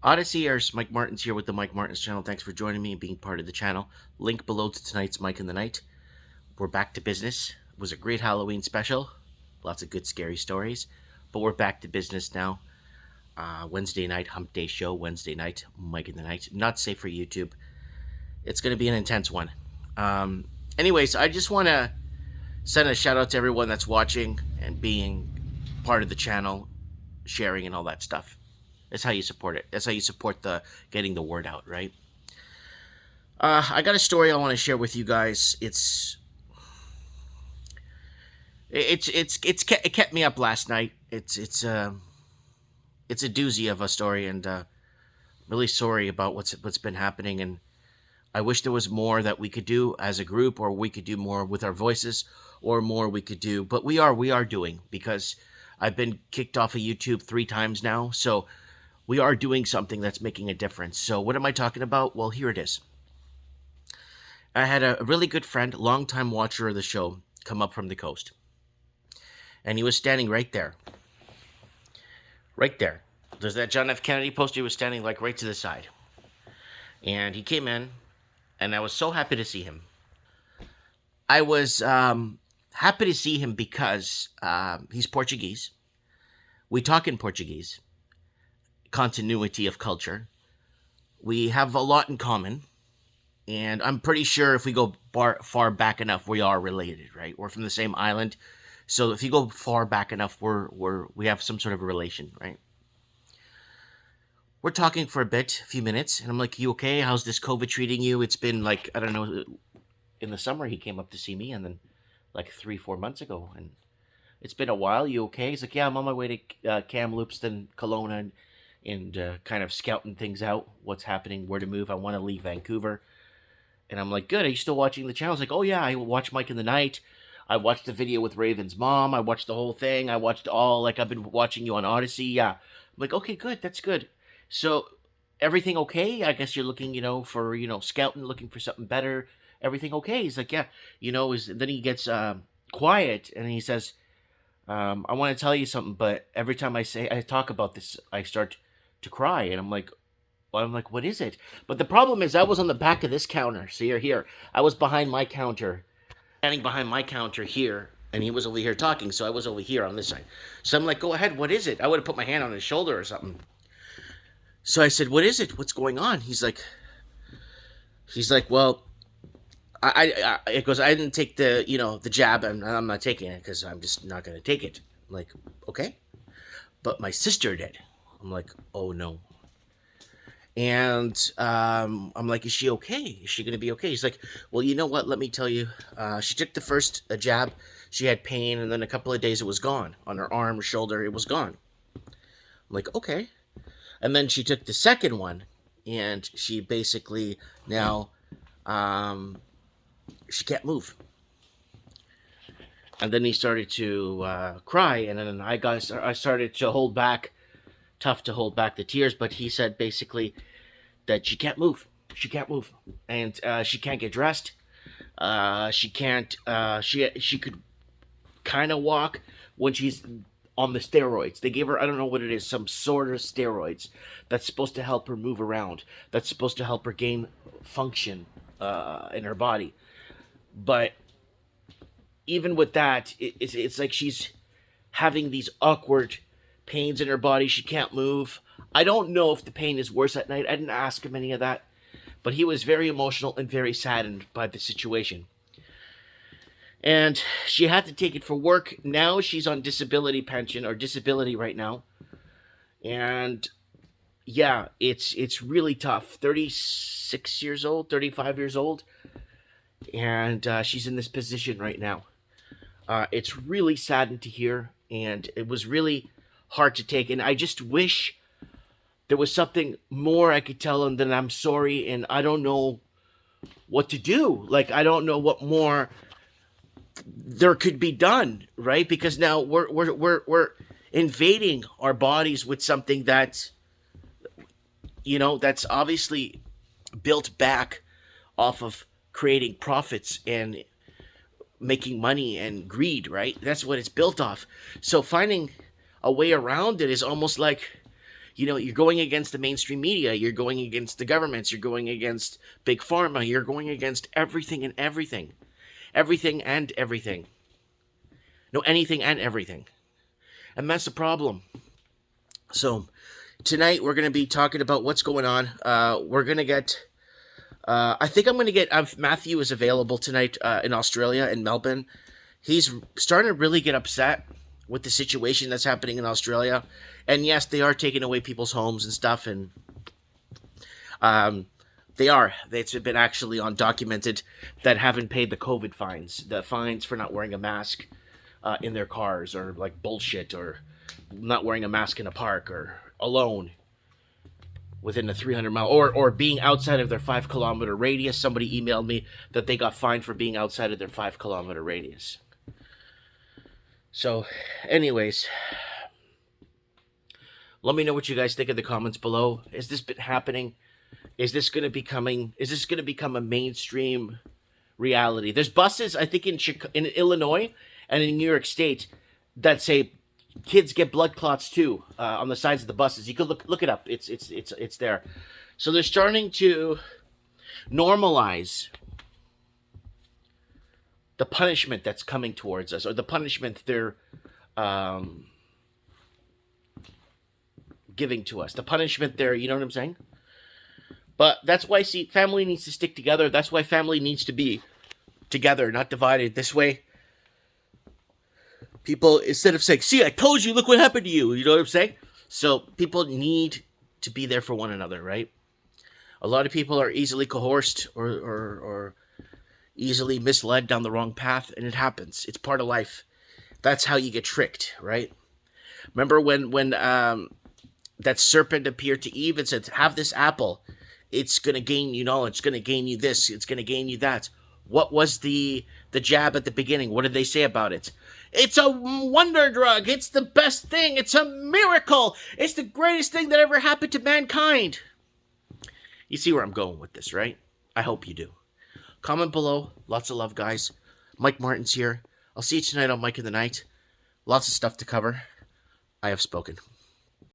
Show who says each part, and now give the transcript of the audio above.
Speaker 1: Odysseyers, Mike Martins here with the Mike Martins channel. Thanks for joining me and being part of the channel. Link below to tonight's Mike in the Night. We're back to business. It was a great Halloween special. Lots of good scary stories. But we're back to business now. Wednesday night, hump day show. Wednesday night, Mike in the Night. Not safe for YouTube. It's going to be an intense one. Anyways, I just want to send a shout out to everyone that's watching and being part of the channel, sharing and all that stuff. That's how you support it. That's how you support the getting the word out, right? I got a story I want to share with you guys. It kept me up last night. It's a doozy of a story, and really sorry about what's been happening. And I wish there was more that we could do as a group, or we could do more with our voices, or more we could do. But we are doing, because I've been kicked off of YouTube 3 times now, so we are doing something that's making a difference. So what am I talking about? Well, here it is. I had a really good friend, longtime watcher of the show, come up from the coast. And he was standing right there. Right there. There's that John F. Kennedy poster. He was standing like right to the side. And he came in, and I was so happy to see him. I was happy to see him because he's Portuguese. We talk in Portuguese. Continuity of culture. We have a lot in common, and I'm pretty sure if we go far back enough, we are related, right? We're from the same island, so if you go far back enough, we have some sort of a relation, right? We're talking for a few minutes, and I'm like, "You okay? How's this COVID treating you?" It's been like, I don't know, in the summer he came up to see me, and then like 3-4 months ago, and it's been a while. You okay? He's like, "Yeah, I'm on my way to Kamloops, then Kelowna, and kind of scouting things out, what's happening, where to move. I want to leave Vancouver." And I'm like, "Good, are you still watching the channel?" He's like, "Oh yeah, I watch Mike in the Night. I watched the video with Raven's mom. I watched the whole thing. I watched I've been watching you on Odyssey." Yeah. I'm like, "Okay, good, that's good. So, everything okay? I guess you're looking, for, scouting, looking for something better. Everything okay?" He's like, "Yeah." Then he gets quiet, and he says, "I want to tell you something, but every time I talk about this, I start to cry." And I'm like, "What is it?" But the problem is, I was on the back of this counter. See, here. I was behind my counter, standing behind my counter here, and he was over here talking, so I was over here on this side. So I'm like, "Go ahead, what is it?" I would have put my hand on his shoulder or something. So I said, "What is it? What's going on?" He's like, "Well, it goes, I didn't take the jab, and I'm not taking it because I'm just not going to take it." I'm like, "Okay." But my sister did. I'm like, "Oh no." And I'm like, "Is she okay? Is she going to be okay?" He's like, "Well, you know what? Let me tell you. She took the first jab. She had pain, and then a couple of days it was gone. On her arm, shoulder, it was gone." I'm like, "Okay." And then she took the second one, and she basically now she can't move. And then he started to cry, and then I started to hold back. Tough to hold back the tears, but he said basically that she can't move. She can't move, and she can't get dressed. She can't. She could kind of walk when she's on the steroids. They gave her, I don't know what it is, some sort of steroids that's supposed to help her move around. That's supposed to help her gain function in her body. But even with that, it's like she's having these awkward pains in her body. She can't move. I don't know if the pain is worse at night. I didn't ask him any of that. But he was very emotional and very saddened by the situation. And she had to take it for work. Now she's on disability pension, or disability right now. And yeah, it's really tough. 36 years old, 35 years old. And she's in this position right now. It's really saddened to hear. And it was really hard to take. And I just wish there was something more I could tell him than "I'm sorry, and I don't know what to do." Like, I don't know what more there could be done, right? Because now we're invading our bodies with something that's that's obviously built back off of creating profits and making money and greed, right? That's what it's built off. So finding a way around it is almost like You're going against the mainstream media, you're going against the governments, you're going against big pharma, you're going against everything and everything. Everything and everything. No, anything and everything. And that's the problem. So, tonight we're going to be talking about what's going on. We're going to get. I think I'm going to get. Matthew is available tonight in Australia, in Melbourne. He's starting to really get upset with the situation that's happening in Australia. And yes, they are taking away people's homes and stuff. And they are. It's been actually undocumented that haven't paid the COVID fines. The fines for not wearing a mask in their cars, or like bullshit, or not wearing a mask in a park, or alone within the 300-mile, or being outside of their 5-kilometer radius. Somebody emailed me that they got fined for being outside of their 5-kilometer radius. So, anyways, let me know what you guys think in the comments below. Has this been happening? Is this going to become a mainstream reality? There's buses, I think, in Illinois and in New York State that say kids get blood clots too on the sides of the buses. You could look it up. It's there. So they're starting to normalize the punishment that's coming towards us, or the punishment they're giving to us. The punishment they're, you know what I'm saying? But that's why, see, family needs to stick together. That's why family needs to be together, not divided. This way, people, instead of saying, see, I told you, look what happened to you. You know what I'm saying? So people need to be there for one another, right? A lot of people are easily coerced or easily misled down the wrong path, and it happens. It's part of life. That's how you get tricked, right? Remember when that serpent appeared to Eve and said, have this apple. It's going to gain you knowledge. It's going to gain you this. It's going to gain you that. What was the jab at the beginning? What did they say about it? It's a wonder drug. It's the best thing. It's a miracle. It's the greatest thing that ever happened to mankind. You see where I'm going with this, right? I hope you do. Comment below. Lots of love, guys. Mike Martin's here. I'll see you tonight on Mike in the Night. Lots of stuff to cover. I have spoken.